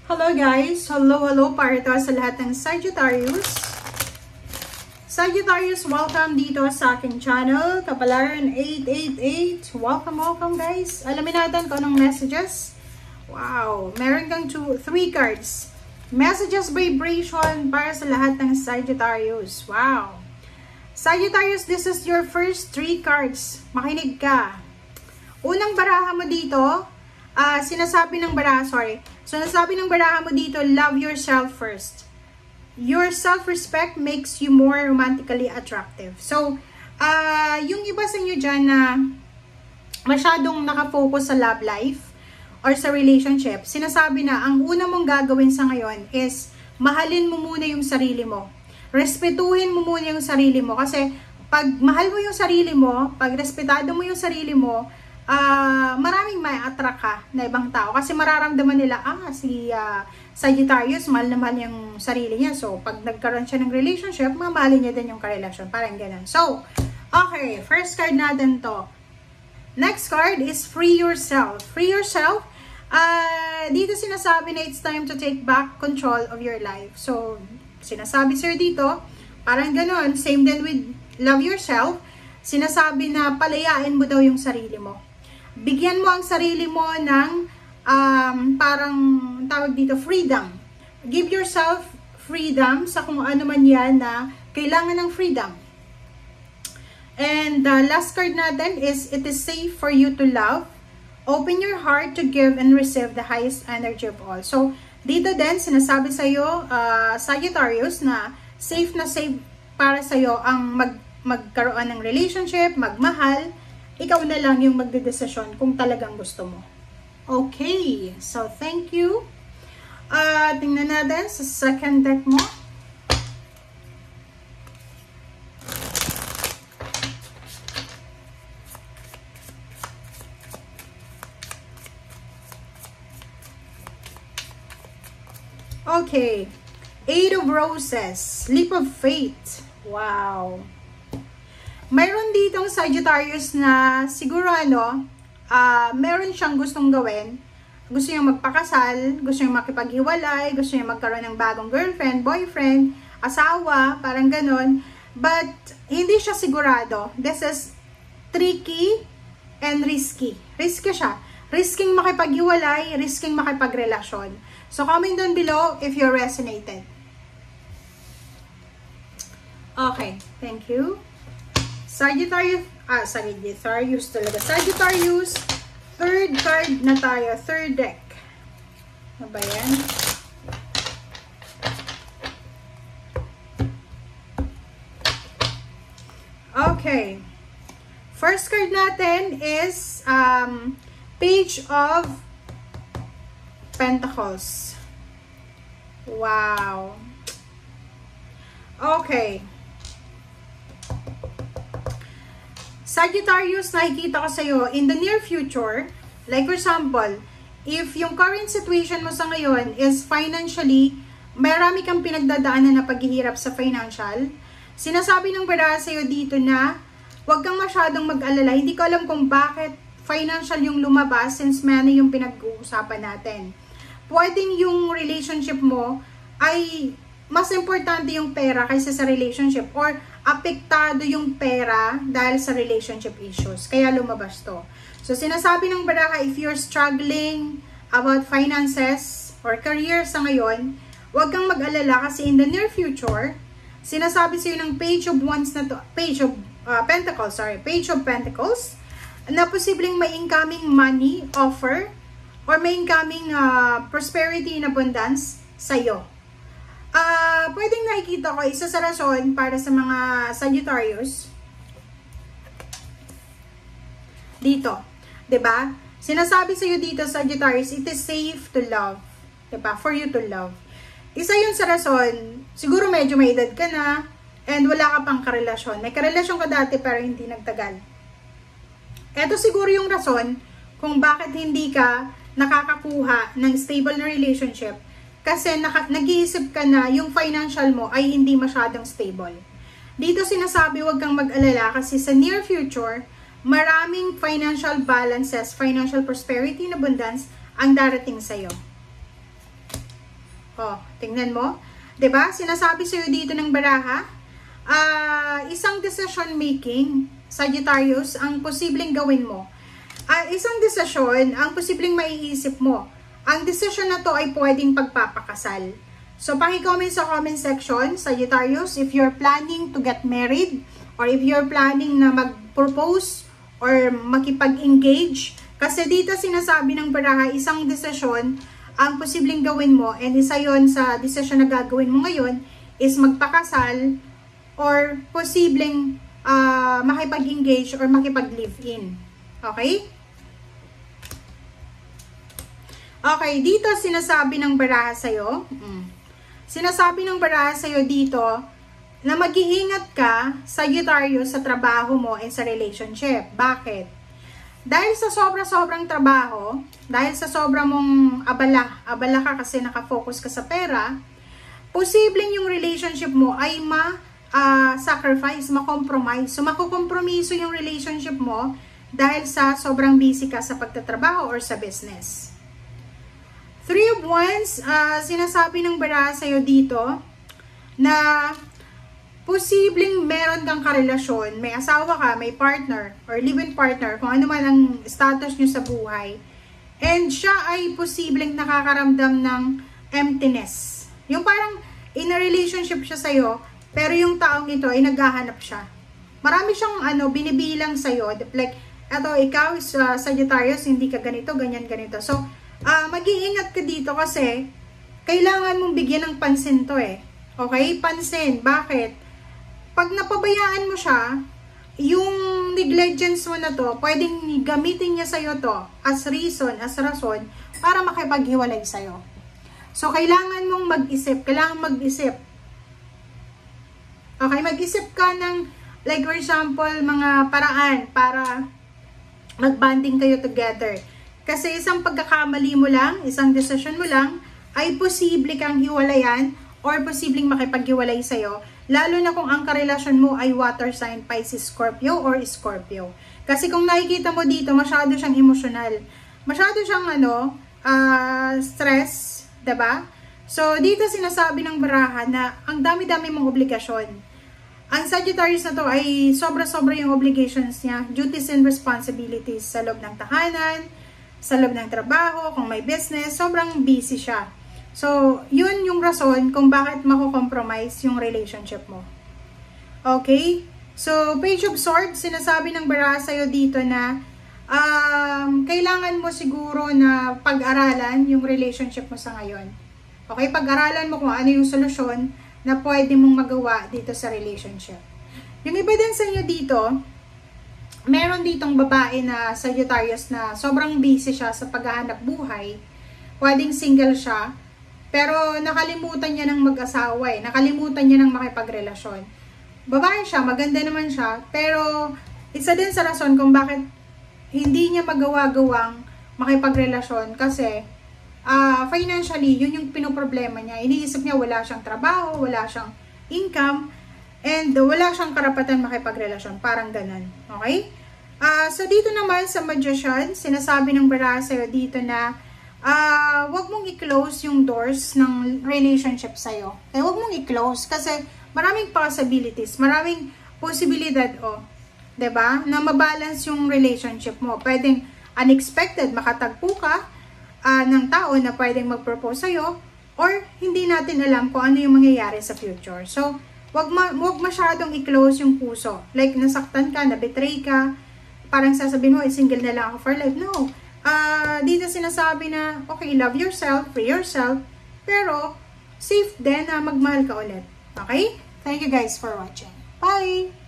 Hello guys! Hello para ito sa lahat ng Sagittarius. Sagittarius, welcome dito sa aking channel, Kapalaran 888. Welcome guys! Alamin natin kung anong messages. Wow! Meron kang 3 cards. Messages vibration para sa lahat ng Sagittarius. Wow! Sagittarius, this is your first 3 cards. Makinig ka. Unang baraha mo dito, sinasabi ng baraha mo dito, love yourself first. Your self-respect makes you more romantically attractive. So, yung iba sa inyo dyan na masyadong nakafocus sa love life or sa relationship, sinasabi na ang una mong gagawin sa ngayon is mahalin mo muna yung sarili mo. Respetuhin mo muna yung sarili mo. Kasi pag mahal mo yung sarili mo, pag respetado mo yung sarili mo, maraming may attract ka na ibang tao kasi mararamdaman nila si Sagittarius mahal na mahal yung sarili niya, so pag nagkaroon siya ng relationship mamahalin niya din yung karelasyon, parang ganun. So okay, first card natin to. Next card is free yourself. Dito sinasabi na it's time to take back control of your life. So sinasabi sir dito parang ganun, same din with love yourself. Sinasabi na palayain mo daw yung sarili mo. Bigyan mo ang sarili mo ng parang tawag dito, freedom. Give yourself freedom sa kung ano man yan na kailangan ng freedom. And the last card natin is, it is safe for you to love. Open your heart to give and receive the highest energy of all. So, dito din, sinasabi sa'yo, Sagittarius, na safe para sa'yo ang magkaroon ng relationship, magmahal. Ikaw na lang yung magdedesisyon kung talagang gusto mo. Okay, so thank you. Tingnan natin sa second deck mo. Okay, 8 of Roses, Leap of Faith. Wow. Mayroon ditong Sagittarius na siguro meron siyang gustong gawin. Gusto niyang magpakasal, gusto niyang makipaghiwalay, gusto niyang magkaroon ng bagong girlfriend, boyfriend, asawa, parang ganon. But hindi siya sigurado. This is tricky and risky. Risky siya. Risking makipaghiwalay, risking makipagrelasyon. So comment down below if you resonated. Okay, thank you. Sagittarius talaga. Sagittarius, third card na tayo. Third deck. Ano ba yan? Okay. First card natin is Page of Pentacles. Wow. Okay. Sagittarius, nakikita ko sa'yo, in the near future, like for example, if yung current situation mo sa ngayon is financially, marami kang pinagdadaanan na paghihirap sa financial, sinasabi ng baraha sa'yo dito na, huwag kang masyadong mag-alala. Hindi ko alam kung bakit financial yung lumabas since money yung pinag-uusapan natin. Pwedeng yung relationship mo ay mas importante yung pera kaysa sa relationship, or apektado yung pera dahil sa relationship issues. Kaya lumabas to. So, sinasabi ng baraha, if you're struggling about finances or career sa ngayon, huwag kang mag-alala kasi in the near future, sinasabi sa'yo ng Page of Pentacles, na posibleng may incoming money offer or may incoming prosperity and abundance sa'yo. Pwedeng nakikita ko, isa sa rason para sa mga Sagittarius, dito, diba? Sinasabi sa'yo dito, Sagittarius, it is safe to love. Diba? For you to love. Isa yun sa rason, siguro medyo may edad ka na, and wala ka pang karelasyon. May karelasyon ka dati pero hindi nagtagal. Ito siguro yung rason kung bakit hindi ka nakakakuha ng stable na relationship. Kasi nag-iisip ka na yung financial mo ay hindi masyadong stable. Dito sinasabi huwag kang mag-alala kasi sa near future, maraming financial balances, financial prosperity and abundance ang darating sa'yo. Oh, tingnan mo. 'Di ba? Sinasabi sa'yo dito ng baraha, isang decision making, Sagittarius, ang posibleng gawin mo. Isang desisyon ang posibleng maiisip mo. Ang decision na to ay pwedeng pagpapakasal. So, paki-comment sa comment section, Sagittarius, if you're planning to get married or if you're planning na mag-propose or makipag-engage. Kasi dito sinasabi ng baraha, isang desisyon ang posibleng gawin mo and isa yon sa desisyon na gagawin mo ngayon is magpakasal or posibleng makipag-engage or makipag-live-in. Okay? Okay, dito sinasabi ng baraha sa'yo, sinasabi ng baraha sa'yo dito na mag-iingat ka, Sagittarius, sa trabaho mo and sa relationship. Bakit? Dahil sa sobra-sobrang trabaho, dahil sa sobra mong abala ka kasi nakafocus ka sa pera, posibleng yung relationship mo ay ma-sacrifice, ma-compromise. So, makukompromiso yung relationship mo dahil sa sobrang busy ka sa pagtatrabaho or sa business. Three of Wands, sinasabi ng baraha sa'yo dito na posibleng meron kang karelasyon, may asawa ka, may partner, or live-in partner, kung ano man ang status nyo sa buhay, and siya ay posibleng nakakaramdam ng emptiness. Yung parang in a relationship siya sa'yo, pero yung taong ito ay naghahanap siya. Marami siyang binibilang sa'yo, like, eto, ikaw, Sagittarius, hindi ka ganito, ganyan, ganito. So, mag-iingat ka dito kasi kailangan mong bigyan ng pansin to Okay? Pansin. Bakit? Pag napabayaan mo siya, yung negligence mo na to, pwedeng gamitin niya sa'yo to as reason, as rason, para makipaghiwalay sa'yo. So, kailangan mong mag-isip. Kailangan mag-isip. Okay? Mag-isip ka ng, like for example, mga paraan para mag-bonding kayo together. Kasi isang pagkakamali mo lang, isang decision mo lang, ay posible kang hiwalayan or posibleng makipaghiwalay sa'yo. Lalo na kung ang karelasyon mo ay water sign, Pisces, Scorpio or Scorpio. Kasi kung nakikita mo dito, masyado siyang emotional. Masyado siyang stress, diba? So, dito sinasabi ng baraha na ang dami-dami mong obligasyon. Ang Sagittarius na to ay sobra-sobra yung obligations niya, duties and responsibilities sa loob ng tahanan, sa loob ng trabaho, kung may business, sobrang busy siya. So, yun yung rason kung bakit mako-compromise yung relationship mo. Okay? So, Page of Swords, sinasabi ng baraha sa'yo dito na kailangan mo siguro na pag-aralan yung relationship mo sa ngayon. Okay? Pag-aralan mo kung ano yung solusyon na pwede mong magawa dito sa relationship. Yung iba din sa inyo dito, meron ditong babae na Sagittarius na sobrang busy siya sa paghahanap buhay. Pwedeng single siya, pero nakalimutan niya ng mag-asawa Nakalimutan niya ng makipagrelasyon. Babae siya, maganda naman siya, pero isa din sa rason kung bakit hindi niya magawa-gawang makipagrelasyon kasi financially, yun yung pinoproblema niya. Iniisip niya wala siyang trabaho, wala siyang income, and wala siyang karapatan makipagrelasyon. Parang ganun. Okay? So, dito naman sa Magician, sinasabi ng baraha sa'yo dito na wag mong i-close yung doors ng relationship sa'yo. Kaya wag mong i-close kasi maraming possibilities, maraming posibilidad, diba? Na mabalance yung relationship mo. Pwedeng unexpected, makatagpo ka ng tao na pwedeng mag-propose sa'yo or hindi natin alam kung ano yung mangyayari sa future. So, wag masyadong i-close yung puso. Like, nasaktan ka, na-betray ka, parang sasabihin mo, single na lang ako for life. No. Dito sinasabi na, okay, love yourself, free yourself, pero safe din na magmahal ka ulit. Okay? Thank you guys for watching. Bye!